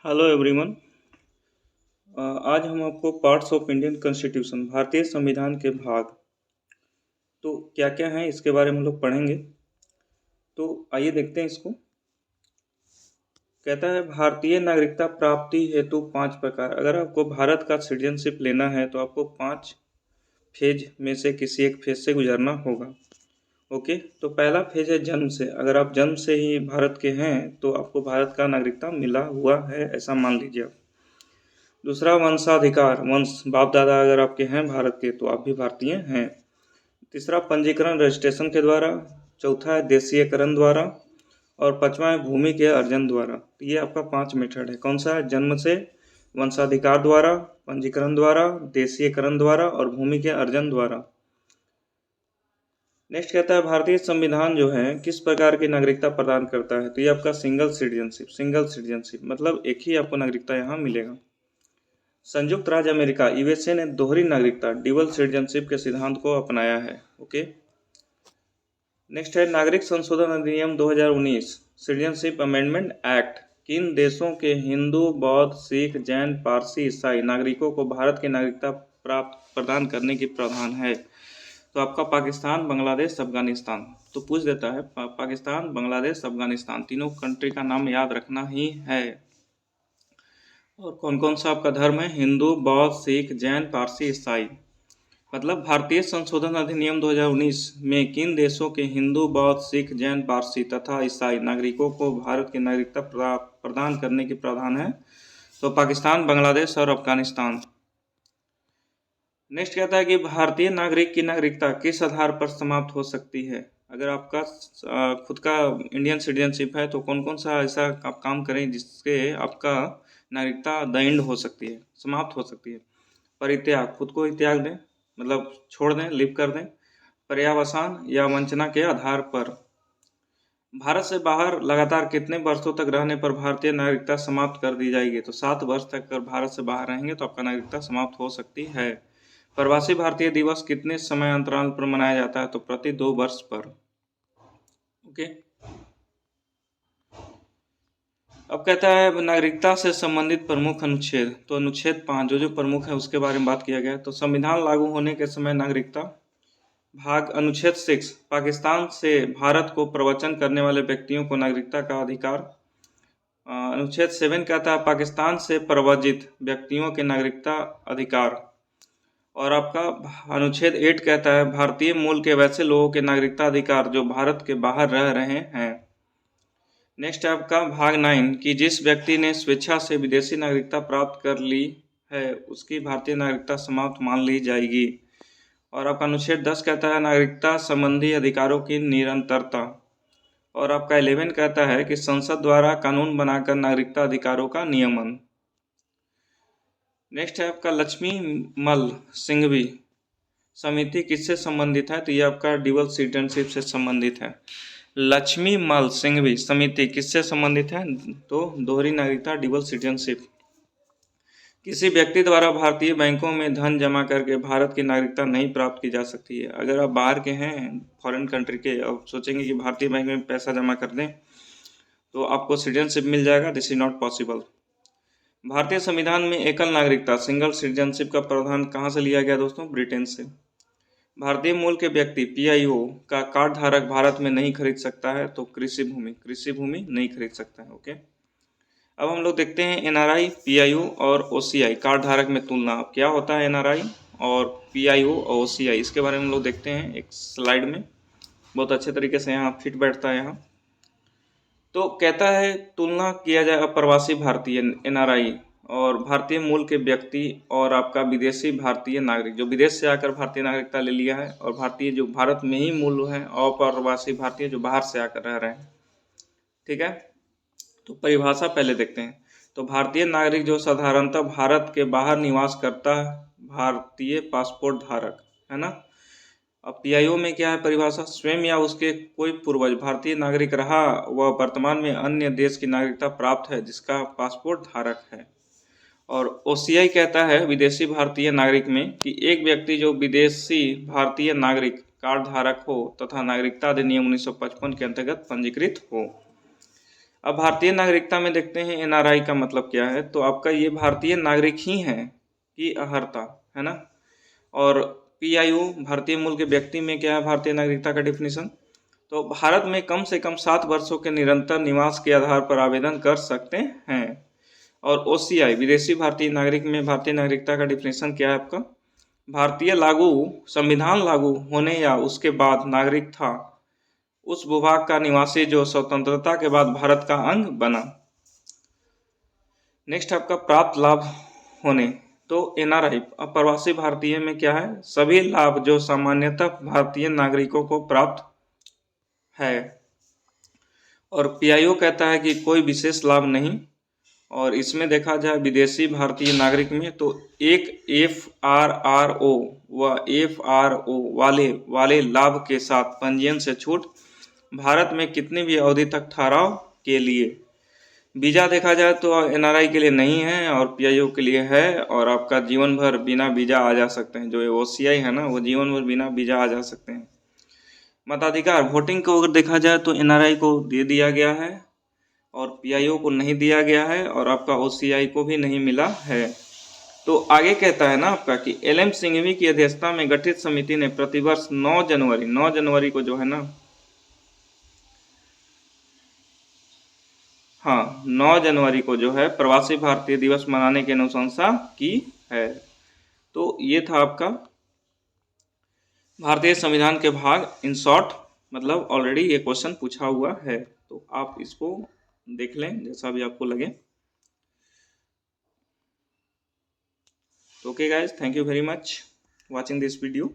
Hello everyone. आज हम आपको पार्ट्स ऑफ इंडियन कॉन्स्टिट्यूशन भारतीय संविधान के भाग तो क्या क्या हैं इसके बारे में हम लोग पढ़ेंगे। तो आइए देखते हैं इसको। कहता है भारतीय नागरिकता प्राप्ति हेतु 5 प्रकार। अगर आपको भारत का सिटीजनशिप लेना है तो आपको 5 फेज में से किसी एक फेज से गुजरना होगा। ओके, तो पहला फेज है जन्म से। अगर आप जन्म से ही भारत के हैं तो आपको भारत का नागरिकता मिला हुआ है, ऐसा मान लीजिए आप। दूसरा वंशाधिकार, वंश बाप दादा अगर आपके हैं भारत के तो आप भी भारतीय हैं। तीसरा पंजीकरण रजिस्ट्रेशन के द्वारा। चौथा है देशीयकरण द्वारा। और पांचवा है भूमि के अर्जन द्वारा। तो ये आपका 5 मेथड है। कौन सा है? जन्म से, वंशाधिकार द्वारा, पंजीकरण द्वारा, देशीयकरण द्वारा और भूमि के अर्जन द्वारा। नेक्स्ट कहता है भारतीय संविधान जो है किस प्रकार की नागरिकता प्रदान करता है? तो ये आपका सिंगल सिटीजनशिप। सिंगल सिटीजनशिप मतलब एक ही आपको नागरिकता यहाँ मिलेगा। संयुक्त राज्य अमेरिका यूएसए ने दोहरी नागरिकता ड्यूअल सिटीजनशिप के सिद्धांत को अपनाया है। ओके, नेक्स्ट है नागरिक संशोधन अधिनियम 2019 सिटीजनशिप अमेंडमेंट एक्ट किन देशों के हिंदू, बौद्ध, सिख, जैन, पारसी, ईसाई नागरिकों को भारत की नागरिकता प्राप्त प्रदान करने की प्रावधान है? तो आपका पाकिस्तान, बांग्लादेश, अफगानिस्तान। तो पूछ देता है पाकिस्तान, बांग्लादेश, अफगानिस्तान, तीनों कंट्री का नाम याद रखना ही है। और कौन कौन सा आपका धर्म है? हिंदू, बौद्ध, सिख, जैन, पारसी, ईसाई। मतलब भारतीय संशोधन अधिनियम 2019 में किन देशों के हिंदू, बौद्ध, सिख, जैन, पारसी तथा ईसाई नागरिकों को भारत की नागरिकता प्रदान करने की प्रावधान है? तो पाकिस्तान, बांग्लादेश और अफगानिस्तान। नेक्स्ट कहता है कि भारतीय नागरिक की नागरिकता किस आधार पर समाप्त हो सकती है? अगर आपका खुद का इंडियन सिटीजनशिप है तो कौन कौन सा ऐसा आप काम करें जिससे आपका नागरिकता द एंड हो सकती है, समाप्त हो सकती है? परित्याग, खुद को ही त्याग दें, मतलब छोड़ दें, लिव कर दें। पर्यावसान या वंचना के आधार पर। भारत से बाहर लगातार कितने वर्षों तक रहने पर भारतीय नागरिकता समाप्त कर दी जाएगी? तो 7 वर्ष तक अगर भारत से बाहर रहेंगे तो आपका नागरिकता समाप्त हो सकती है। प्रवासी भारतीय दिवस कितने समय अंतराल पर मनाया जाता है? तो प्रति 2 वर्ष पर। ओके, अब कहता है नागरिकता से संबंधित प्रमुख अनुच्छेद। तो अनुच्छेद 5 जो प्रमुख है उसके बारे में बात किया गया है। तो संविधान लागू होने के समय नागरिकता। भाग अनुच्छेद 6 पाकिस्तान से भारत को प्रवचन करने वाले व्यक्तियों को नागरिकता का अधिकार। अनुच्छेद 7 कहता है पाकिस्तान से प्रव्रजित व्यक्तियों के नागरिकता अधिकार। और आपका अनुच्छेद 8 कहता है भारतीय मूल के वैसे लोगों के नागरिकता अधिकार जो भारत के बाहर रह रहे हैं। नेक्स्ट है आपका भाग 9 कि जिस व्यक्ति ने स्वेच्छा से विदेशी नागरिकता प्राप्त कर ली है उसकी भारतीय नागरिकता समाप्त मान ली जाएगी। और आपका अनुच्छेद 10 कहता है नागरिकता संबंधी अधिकारों की निरंतरता। और आपका 11 कहता है कि संसद द्वारा कानून बनाकर नागरिकता अधिकारों का नियमन। नेक्स्ट है आपका लक्ष्मी मल सिंघवी समिति किससे संबंधित है? तो ये आपका ड्यूअल सिटीजनशिप से संबंधित है। लक्ष्मी मल सिंघवी समिति किससे संबंधित है? तो दोहरी नागरिकता ड्यूअल सिटीजनशिप। किसी व्यक्ति द्वारा भारतीय बैंकों में धन जमा करके भारत की नागरिकता नहीं प्राप्त की जा सकती है। अगर आप बाहर के हैं, फॉरेन कंट्री के, और सोचेंगे कि भारतीय बैंक में पैसा जमा कर दें तो आपको सिटीजनशिप मिल जाएगा, दिस इज नॉट पॉसिबल। भारतीय संविधान में एकल नागरिकता सिंगल सिटीजनशिप का प्रावधान कहाँ से लिया गया दोस्तों? ब्रिटेन से। भारतीय मूल के व्यक्ति पीआईओ का कार्ड धारक भारत में नहीं खरीद सकता है। तो कृषि भूमि नहीं खरीद सकता है। ओके, अब हम लोग देखते हैं एनआरआई, पीआईओ और ओसीआई कार्ड धारक में तुलना। अब क्या होता है एनआरआई और पीआईओ और ओसीआई, इसके बारे में हम लोग देखते हैं एक स्लाइड में। बहुत अच्छे तरीके से यहाँ फिट बैठता है यहाँ। तो कहता है तुलना किया जाए अप्रवासी भारतीय एनआरआई और भारतीय मूल के व्यक्ति और आपका विदेशी भारतीय नागरिक जो विदेश से आकर भारतीय नागरिकता ले लिया है, और भारतीय जो भारत में ही मूल है, अप्रवासी भारतीय जो बाहर से आकर रह रहे हैं। ठीक है, तो परिभाषा पहले देखते हैं। तो भारतीय नागरिक जो साधारणतः भारत के बाहर निवास करता है, भारतीय पासपोर्ट धारक है ना। अब पीआईओ में क्या है परिभाषा? स्वयं या उसके कोई पूर्वज भारतीय नागरिक रहा वह वर्तमान में अन्य देश की नागरिकता प्राप्त है जिसका पासपोर्ट धारक है। और ओसीआई कहता है विदेशी भारतीय नागरिक में कि एक व्यक्ति जो विदेशी भारतीय नागरिक कार्ड धारक हो तथा नागरिकता अधिनियम 1955 के अंतर्गत पंजीकृत हो। अब भारतीय नागरिकता में देखते हैं एनआरआई का मतलब क्या है। तो आपका ये भारतीय नागरिक ही है की अहर्ता, है ना। और पीआईओ भारतीय मूल के व्यक्ति में क्या है भारतीय नागरिकता का डिफिनीशन। तो भारत में कम से कम 7 वर्षों के निरंतर निवास के आधार पर आवेदन कर सकते हैं। और ओसीआई विदेशी भारतीय नागरिक में भारतीय नागरिकता का डिफिनीशन क्या है आपका, भारतीय लागू संविधान लागू होने या उसके बाद नागरिक था उस भूभाग का निवासी जो स्वतंत्रता के बाद भारत का अंग बना। नेक्स्ट आपका प्राप्त लाभ होने। तो एनआरआई अप्रवासी भारतीय में क्या है, सभी लाभ जो सामान्यतः भारतीय नागरिकों को प्राप्त है। और पीआईओ कहता है कि कोई विशेष लाभ नहीं। और इसमें देखा जाए विदेशी भारतीय नागरिक में तो एक एफआरआरओ व एफआरओ वाले लाभ के साथ पंजीयन से छूट भारत में कितनी भी अवधि तक ठहराव के लिए। वीज़ा देखा जाए तो एनआरआई के लिए नहीं है और पीआईओ के लिए है। और आपका जीवन भर बिना वीज़ा आ जा सकते हैं, जो ओसीआई है ना वो जीवन भर बिना वीज़ा आ जा सकते हैं। मताधिकार वोटिंग को अगर देखा जाए तो एनआरआई को दे दिया गया है और पीआईओ को नहीं दिया गया है और आपका ओसीआई को भी नहीं मिला है। तो आगे कहता है ना आपका कि एलएम सिंघवी की अध्यक्षता में गठित समिति ने प्रतिवर्ष 9 जनवरी को जो है ना, हाँ 9 जनवरी को जो है प्रवासी भारतीय दिवस मनाने की अनुशंसा की है। तो ये था आपका भारतीय संविधान के भाग इन शॉर्ट, मतलब ऑलरेडी ये क्वेश्चन पूछा हुआ है तो आप इसको देख लें जैसा भी आपको लगे। तो okay guys, thank you very much watching this video.